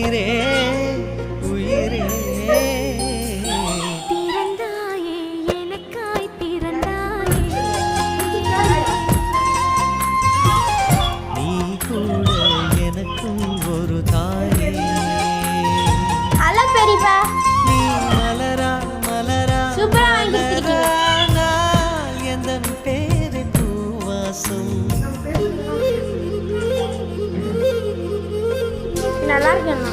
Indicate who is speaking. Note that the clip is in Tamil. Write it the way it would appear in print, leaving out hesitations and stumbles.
Speaker 1: உயிரே உயிரே
Speaker 2: பிறந்தாயே எனக்காய் பிறந்தாயே
Speaker 1: நீ கூட எனக்கும் ஒரு தாயே
Speaker 3: ஹலோ பெரியப்பா
Speaker 1: நீ மலரா மலரா
Speaker 3: சூப்பரா வாங்கி கொடுத்திருக்கீங்க.
Speaker 1: எந்த பேரு பூவாசம்
Speaker 3: நல்லா இருக்கேண்ணா